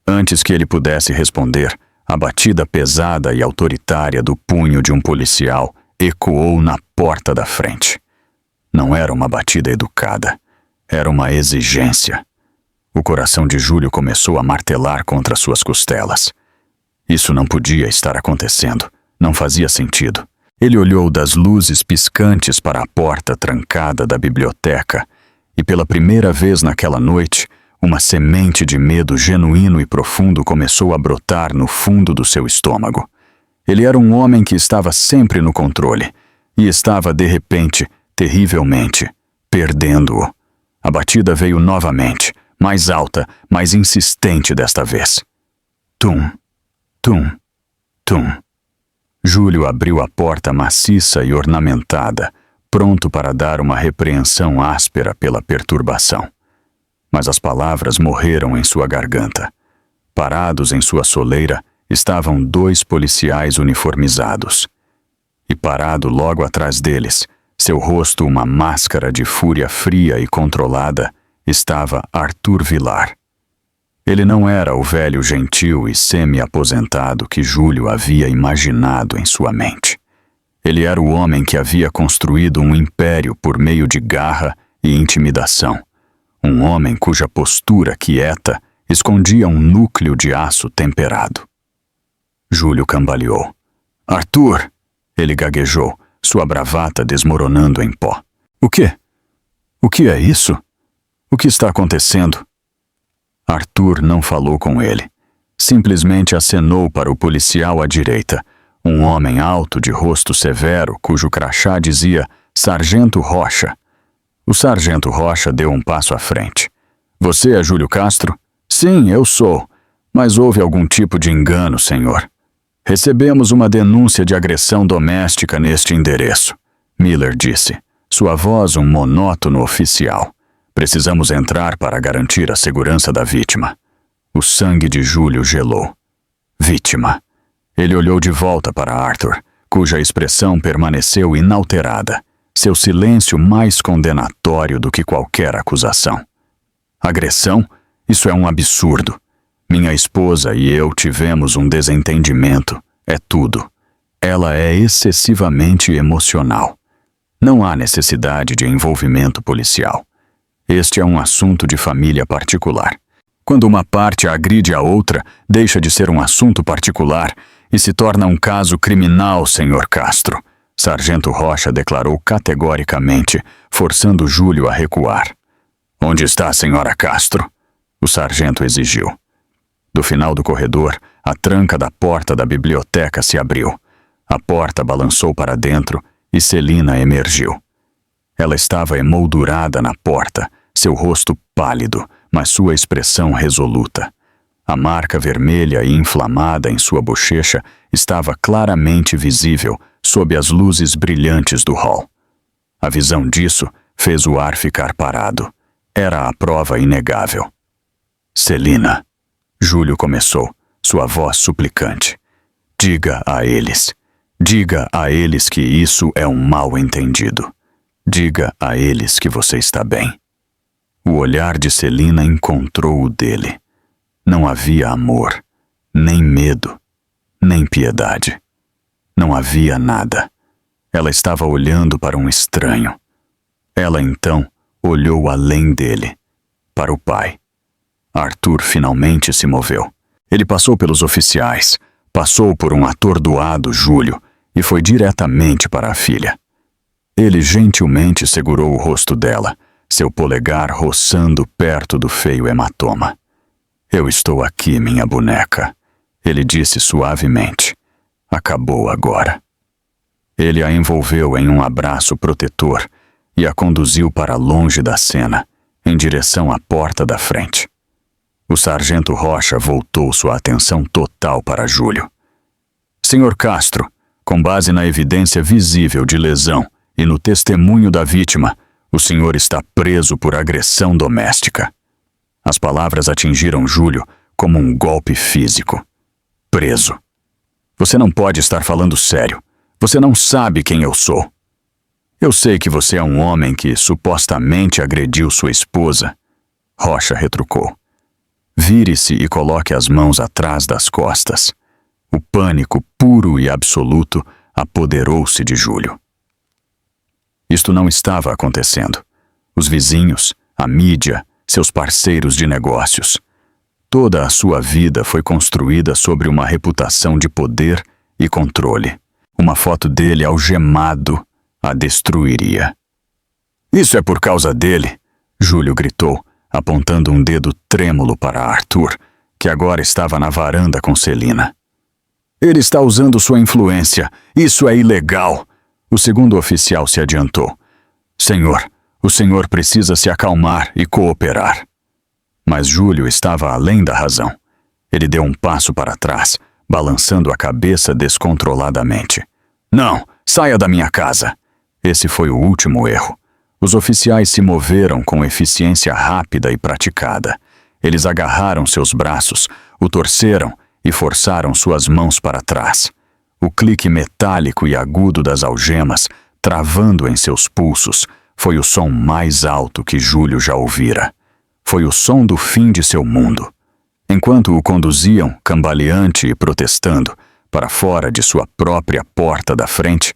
Antes que ele pudesse responder, a batida pesada e autoritária do punho de um policial ecoou na porta da frente. Não era uma batida educada. Era uma exigência. O coração de Júlio começou a martelar contra suas costelas. Isso não podia estar acontecendo. Não fazia sentido. Ele olhou das luzes piscantes para a porta trancada da biblioteca e, pela primeira vez naquela noite, uma semente de medo genuíno e profundo começou a brotar no fundo do seu estômago. Ele era um homem que estava sempre no controle e estava, de repente, terrivelmente, perdendo-o. A batida veio novamente, mais alta, mais insistente desta vez. Tum, tum, tum. Júlio abriu a porta maciça e ornamentada, pronto para dar uma repreensão áspera pela perturbação. Mas as palavras morreram em sua garganta. Parados em sua soleira estavam 2 policiais uniformizados. E parado logo atrás deles, seu rosto uma máscara de fúria fria e controlada, estava Arthur Vilar. Ele não era o velho gentil e semi-aposentado que Júlio havia imaginado em sua mente. Ele era o homem que havia construído um império por meio de garra e intimidação. Um homem cuja postura quieta escondia um núcleo de aço temperado. Júlio cambaleou. "Arthur!" ele gaguejou, sua bravata desmoronando em pó. "O quê? O que é isso? O que está acontecendo?" Arthur não falou com ele. Simplesmente acenou para o policial à direita, um homem alto de rosto severo, cujo crachá dizia Sargento Rocha. O Sargento Rocha deu um passo à frente. "Você é Júlio Castro?" "Sim, eu sou. Mas houve algum tipo de engano, senhor. Recebemos uma denúncia de agressão doméstica neste endereço", Miller disse, sua voz um monótono oficial. "Precisamos entrar para garantir a segurança da vítima." O sangue de Júlio gelou. Vítima. Ele olhou de volta para Arthur, cuja expressão permaneceu inalterada, seu silêncio mais condenatório do que qualquer acusação. "Agressão? Isso é um absurdo. Minha esposa e eu tivemos um desentendimento. É tudo. Ela é excessivamente emocional. Não há necessidade de envolvimento policial. Este é um assunto de família particular. Quando uma parte agride a outra, deixa de ser um assunto particular e se torna um caso criminal, senhor Castro", Sargento Rocha declarou categoricamente, forçando Júlio a recuar. "Onde está a senhora Castro?" o sargento exigiu. Do final do corredor, a tranca da porta da biblioteca se abriu. A porta balançou para dentro e Celina emergiu. Ela estava emoldurada na porta, seu rosto pálido, mas sua expressão resoluta. A marca vermelha e inflamada em sua bochecha estava claramente visível sob as luzes brilhantes do hall. A visão disso fez o ar ficar parado. Era a prova inegável. "Celina", Júlio começou, sua voz suplicante. Diga a eles que isso é um mal-entendido. Diga a eles que você está bem." O olhar de Celina encontrou o dele. Não havia amor, nem medo, nem piedade. Não havia nada. Ela estava olhando para um estranho. Ela então olhou além dele, para o pai. Arthur finalmente se moveu. Ele passou pelos oficiais, passou por um atordoado Júlio e foi diretamente para a filha. Ele gentilmente segurou o rosto dela, seu polegar roçando perto do feio hematoma. "Eu estou aqui, minha boneca", ele disse suavemente. "Acabou agora." Ele a envolveu em um abraço protetor e a conduziu para longe da cena, em direção à porta da frente. O sargento Rocha voltou sua atenção total para Júlio. "Senhor Castro, com base na evidência visível de lesão e no testemunho da vítima, o senhor está preso por agressão doméstica." As palavras atingiram Júlio como um golpe físico. "Preso? Você não pode estar falando sério. Você não sabe quem eu sou." "Eu sei que você é um homem que supostamente agrediu sua esposa", Rocha retrucou. "Vire-se e coloque as mãos atrás das costas." O pânico puro e absoluto apoderou-se de Júlio. Isto não estava acontecendo. Os vizinhos, a mídia, seus parceiros de negócios. Toda a sua vida foi construída sobre uma reputação de poder e controle. Uma foto dele algemado a destruiria. Isso é por causa dele, Júlio gritou, apontando um dedo trêmulo para Arthur, que agora estava na varanda com Celina. Ele está usando sua influência. Isso é ilegal. O segundo oficial se adiantou. Senhor, o senhor precisa se acalmar e cooperar. Mas Júlio estava além da razão. Ele deu um passo para trás, balançando a cabeça descontroladamente. Não, saia da minha casa. Esse foi o último erro. Os oficiais se moveram com eficiência rápida e praticada. Eles agarraram seus braços, o torceram e forçaram suas mãos para trás. O clique metálico e agudo das algemas, travando em seus pulsos, foi o som mais alto que Júlio já ouvira. Foi o som do fim de seu mundo. Enquanto o conduziam, cambaleante e protestando, para fora de sua própria porta da frente,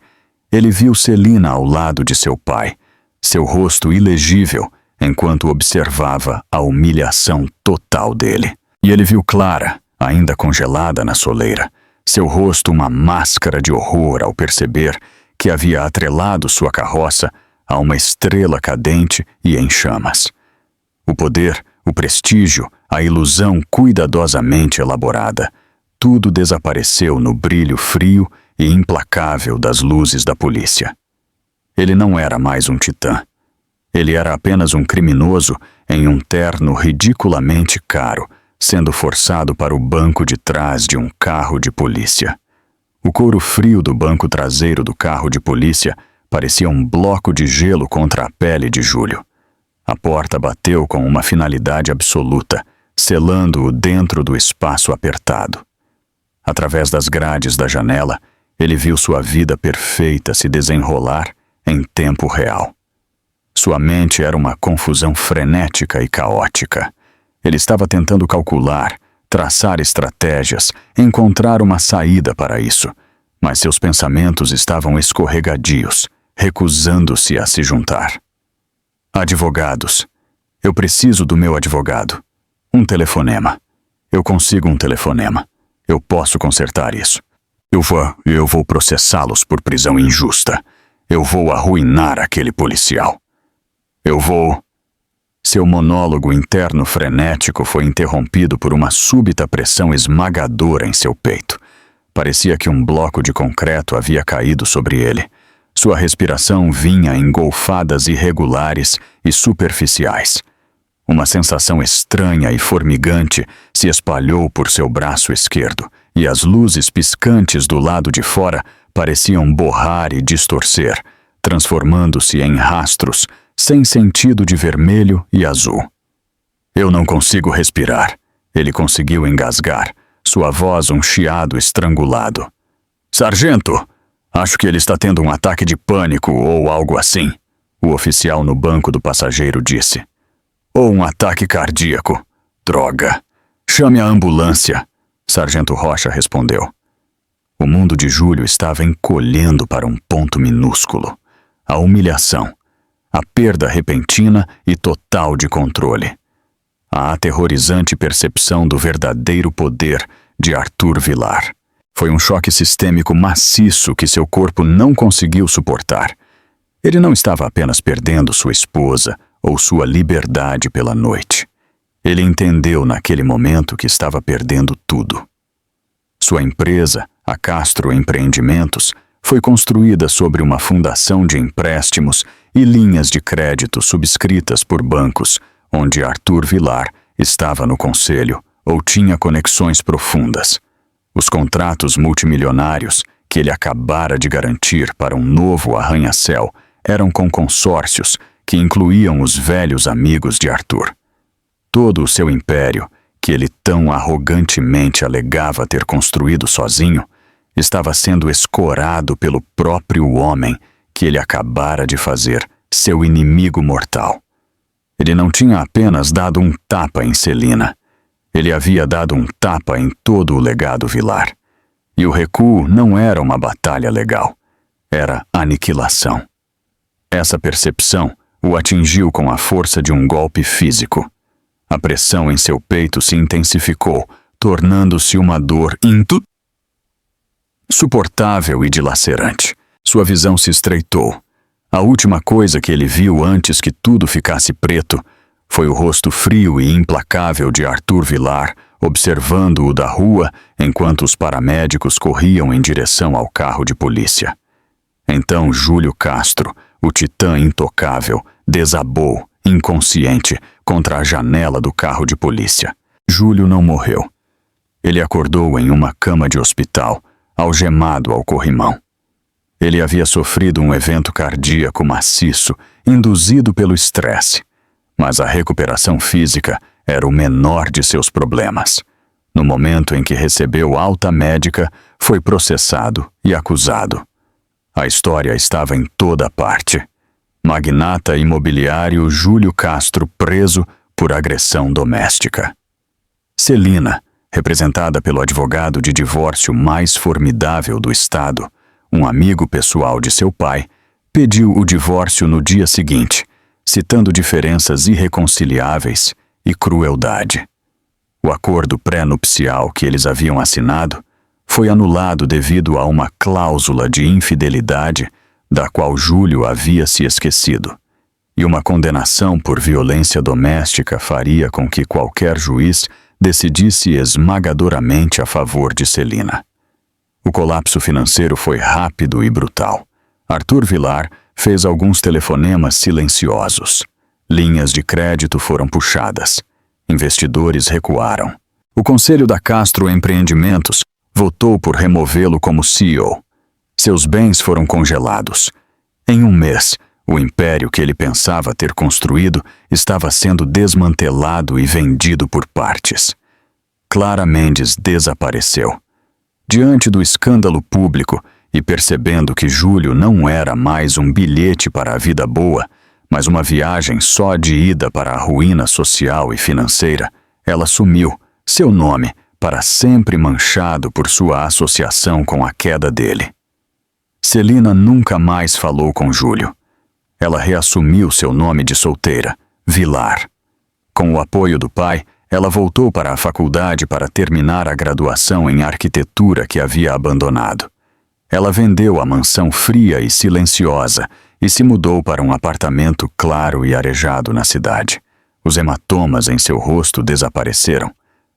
ele viu Celina ao lado de seu pai, seu rosto ilegível, enquanto observava a humilhação total dele. E ele viu Clara, ainda congelada na soleira, seu rosto uma máscara de horror ao perceber que havia atrelado sua carroça a uma estrela cadente e em chamas. O poder, o prestígio, a ilusão cuidadosamente elaborada, tudo desapareceu no brilho frio e implacável das luzes da polícia. Ele não era mais um titã. Ele era apenas um criminoso em um terno ridiculamente caro, sendo forçado para o banco de trás de um carro de polícia. O couro frio do banco traseiro do carro de polícia parecia um bloco de gelo contra a pele de Júlio. A porta bateu com uma finalidade absoluta, selando-o dentro do espaço apertado. Através das grades da janela, ele viu sua vida perfeita se desenrolar em tempo real. Sua mente era uma confusão frenética e caótica. Ele estava tentando calcular, traçar estratégias, encontrar uma saída para isso, mas seus pensamentos estavam escorregadios, recusando-se a se juntar. Advogados. Eu preciso do meu advogado. Um telefonema. Eu consigo um telefonema. Eu posso consertar isso. Eu vou processá-los por prisão injusta. Eu vou arruinar aquele policial. Eu vou... Seu monólogo interno frenético foi interrompido por uma súbita pressão esmagadora em seu peito. Parecia que um bloco de concreto havia caído sobre ele. Sua respiração vinha em golfadas irregulares e superficiais. Uma sensação estranha e formigante se espalhou por seu braço esquerdo, e as luzes piscantes do lado de fora pareciam borrar e distorcer, transformando-se em rastros sem sentido de vermelho e azul. Eu não consigo respirar. Ele conseguiu engasgar, sua voz um chiado estrangulado. Sargento! Acho que ele está tendo um ataque de pânico ou algo assim, o oficial no banco do passageiro disse. Ou um ataque cardíaco. Droga! Chame a ambulância, Sargento Rocha respondeu. O mundo de Júlio estava encolhendo para um ponto minúsculo. A humilhação, a perda repentina e total de controle. A aterrorizante percepção do verdadeiro poder de Arthur Vilar. Foi um choque sistêmico maciço que seu corpo não conseguiu suportar. Ele não estava apenas perdendo sua esposa ou sua liberdade pela noite. Ele entendeu naquele momento que estava perdendo tudo. Sua empresa, a Castro Empreendimentos, foi construída sobre uma fundação de empréstimos e linhas de crédito subscritas por bancos, onde Arthur Vilar estava no conselho ou tinha conexões profundas. Os contratos multimilionários que ele acabara de garantir para um novo arranha-céu eram com consórcios que incluíam os velhos amigos de Arthur. Todo o seu império, que ele tão arrogantemente alegava ter construído sozinho, estava sendo escorado pelo próprio homem que ele acabara de fazer seu inimigo mortal. Ele não tinha apenas dado um tapa em Celina. Ele havia dado um tapa em todo o legado Vilar. E o recuo não era uma batalha legal. Era aniquilação. Essa percepção o atingiu com a força de um golpe físico. A pressão em seu peito se intensificou, tornando-se uma dor insuportável e dilacerante. Sua visão se estreitou. A última coisa que ele viu antes que tudo ficasse preto foi o rosto frio e implacável de Arthur Vilar, observando-o da rua enquanto os paramédicos corriam em direção ao carro de polícia. Então Júlio Castro, o titã intocável, desabou, inconsciente, contra a janela do carro de polícia. Júlio não morreu. Ele acordou em uma cama de hospital, algemado ao corrimão. Ele havia sofrido um evento cardíaco maciço, induzido pelo estresse, mas a recuperação física era o menor de seus problemas. No momento em que recebeu alta médica, foi processado e acusado. A história estava em toda parte. Magnata imobiliário Júlio Castro preso por agressão doméstica. Celina, representada pelo advogado de divórcio mais formidável do estado, um amigo pessoal de seu pai, pediu o divórcio no dia seguinte, citando diferenças irreconciliáveis e crueldade. O acordo pré-nupcial que eles haviam assinado foi anulado devido a uma cláusula de infidelidade da qual Júlio havia se esquecido, e uma condenação por violência doméstica faria com que qualquer juiz decidisse esmagadoramente a favor de Celina. O colapso financeiro foi rápido e brutal. Arthur Vilar fez alguns telefonemas silenciosos. Linhas de crédito foram puxadas. Investidores recuaram. O Conselho da Castro Empreendimentos votou por removê-lo como CEO. Seus bens foram congelados. Em um mês, o império que ele pensava ter construído estava sendo desmantelado e vendido por partes. Clara Mendes desapareceu. Diante do escândalo público e percebendo que Júlio não era mais um bilhete para a vida boa, mas uma viagem só de ida para a ruína social e financeira, ela sumiu, seu nome para sempre manchado por sua associação com a queda dele. Celina nunca mais falou com Júlio. Ela reassumiu seu nome de solteira, Vilar. Com o apoio do pai, ela voltou para a faculdade para terminar a graduação em arquitetura que havia abandonado. Ela vendeu a mansão fria e silenciosa e se mudou para um apartamento claro e arejado na cidade. Os hematomas em seu rosto desapareceram,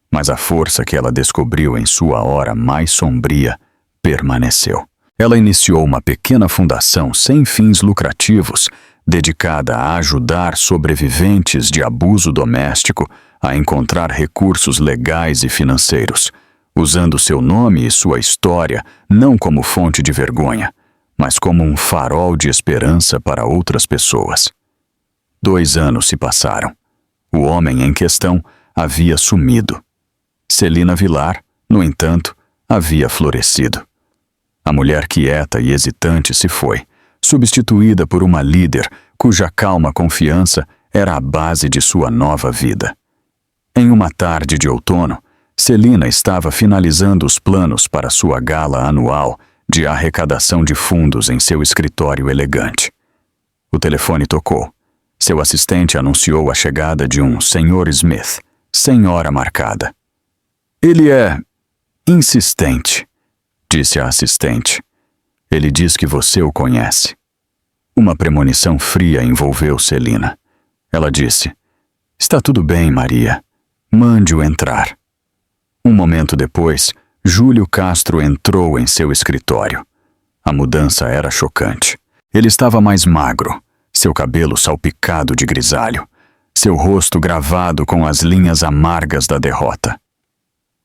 mas a força que ela descobriu em sua hora mais sombria permaneceu. Ela iniciou uma pequena fundação sem fins lucrativos, dedicada a ajudar sobreviventes de abuso doméstico a encontrar recursos legais e financeiros, usando seu nome e sua história não como fonte de vergonha, mas como um farol de esperança para outras pessoas. 2 anos se passaram. O homem em questão havia sumido. Celina Vilar, no entanto, havia florescido. A mulher quieta e hesitante se foi, substituída por uma líder cuja calma confiança era a base de sua nova vida. Em uma tarde de outono, Celina estava finalizando os planos para sua gala anual de arrecadação de fundos em seu escritório elegante. O telefone tocou. Seu assistente anunciou a chegada de um Sr. Smith, sem hora marcada. "Ele é insistente", disse a assistente. "Ele diz que você o conhece." Uma premonição fria envolveu Celina. Ela disse: "Está tudo bem, Maria. Mande-o entrar." Um momento depois, Júlio Castro entrou em seu escritório. A mudança era chocante. Ele estava mais magro, seu cabelo salpicado de grisalho, seu rosto gravado com as linhas amargas da derrota.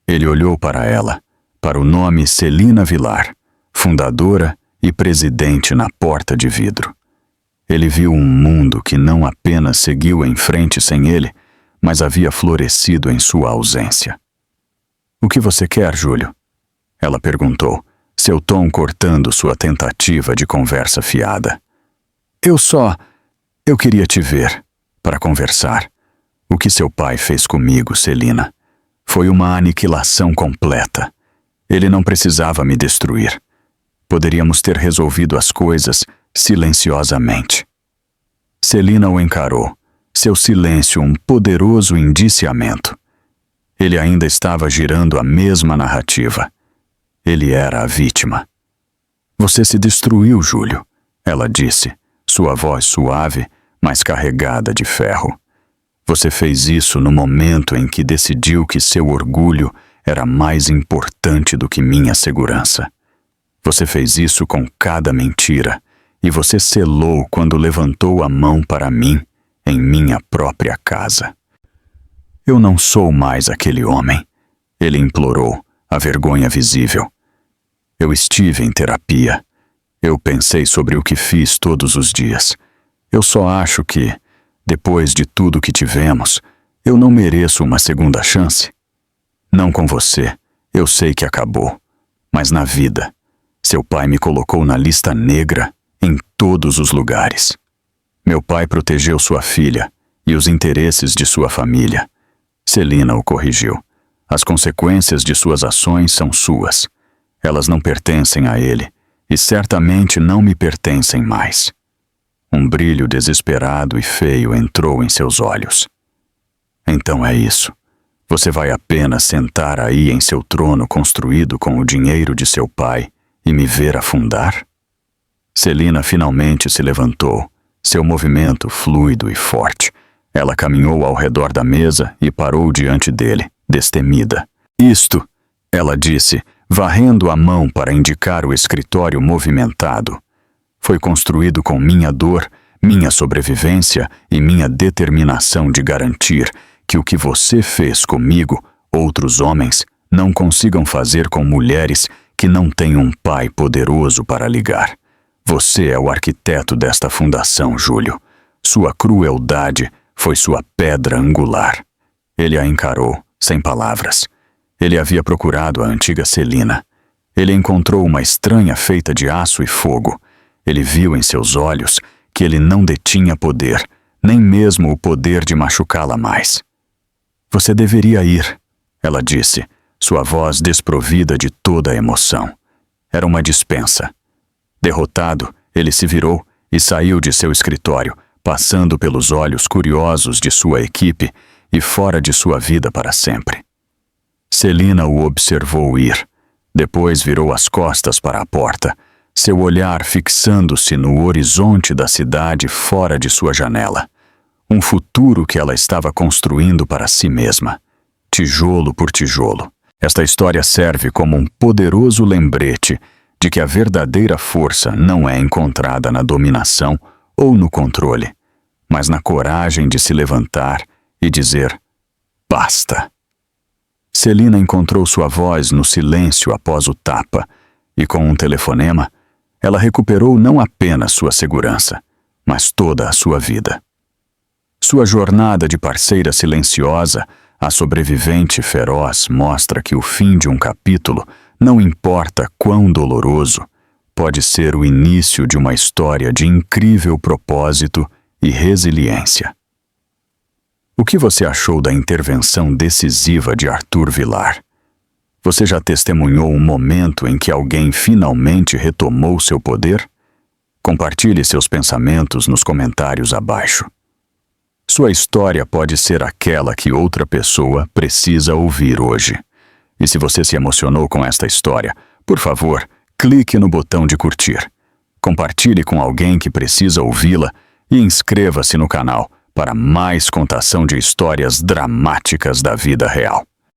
Ele olhou para ela, para o nome Celina Vilar, fundadora e presidente na porta de vidro. Ele viu um mundo que não apenas seguiu em frente sem ele, mas havia florescido em sua ausência. "O que você quer, Júlio?" ela perguntou, seu tom cortando sua tentativa de conversa fiada. Eu queria te ver, para conversar. O que seu pai fez comigo, Celina, foi uma aniquilação completa. Ele não precisava me destruir. Poderíamos ter resolvido as coisas silenciosamente." Celina o encarou, seu silêncio um poderoso indiciamento. Ele ainda estava girando a mesma narrativa. Ele era a vítima. Você se destruiu, Júlio, ela disse, sua voz suave, mas carregada de ferro. Você fez isso no momento em que decidiu que seu orgulho era mais importante do que minha segurança. Você fez isso com cada mentira, e você selou quando levantou a mão para mim, em minha própria casa. Eu não sou mais aquele homem, ele implorou, a vergonha visível. Eu estive em terapia. Eu pensei sobre o que fiz todos os dias. Eu só acho que, depois de tudo que tivemos, eu não mereço uma segunda chance. Não com você, eu sei que acabou. Mas na vida, seu pai me colocou na lista negra em todos os lugares. Meu pai protegeu sua filha e os interesses de sua família. Celina o corrigiu. As consequências de suas ações são suas. Elas não pertencem a ele e certamente não me pertencem mais. Um brilho desesperado e feio entrou em seus olhos. Então é isso. Você vai apenas sentar aí em seu trono construído com o dinheiro de seu pai e me ver afundar? Celina finalmente se levantou, seu movimento fluido e forte. Ela caminhou ao redor da mesa e parou diante dele, destemida. Isto, ela disse, varrendo a mão para indicar o escritório movimentado, foi construído com minha dor, minha sobrevivência e minha determinação de garantir que o que você fez comigo, outros homens, não consigam fazer com mulheres que não têm um pai poderoso para ligar. Você é o arquiteto desta fundação, Júlio. Sua crueldade foi sua pedra angular. Ele a encarou, sem palavras. Ele havia procurado a antiga Celina. Ele encontrou uma estranha feita de aço e fogo. Ele viu em seus olhos que ele não detinha poder, nem mesmo o poder de machucá-la mais. Você deveria ir, ela disse, sua voz desprovida de toda a emoção. Era uma dispensa. Derrotado, ele se virou e saiu de seu escritório, passando pelos olhos curiosos de sua equipe e fora de sua vida para sempre. Celina o observou ir. Depois virou as costas para a porta, seu olhar fixando-se no horizonte da cidade fora de sua janela. Um futuro que ela estava construindo para si mesma, tijolo por tijolo. Esta história serve como um poderoso lembrete de que a verdadeira força não é encontrada na dominação ou no controle, mas na coragem de se levantar e dizer basta. Celina encontrou sua voz no silêncio após o tapa, e com um telefonema, ela recuperou não apenas sua segurança, mas toda a sua vida. Sua jornada de parceira silenciosa, a sobrevivente feroz, mostra que o fim de um capítulo, não importa quão doloroso, pode ser o início de uma história de incrível propósito e resiliência. O que você achou da intervenção decisiva de Arthur Vilar? Você já testemunhou um momento em que alguém finalmente retomou seu poder? Compartilhe seus pensamentos nos comentários abaixo. Sua história pode ser aquela que outra pessoa precisa ouvir hoje. E se você se emocionou com esta história, por favor, clique no botão de curtir. Compartilhe com alguém que precisa ouvi-la e inscreva-se no canal para mais contação de histórias dramáticas da vida real.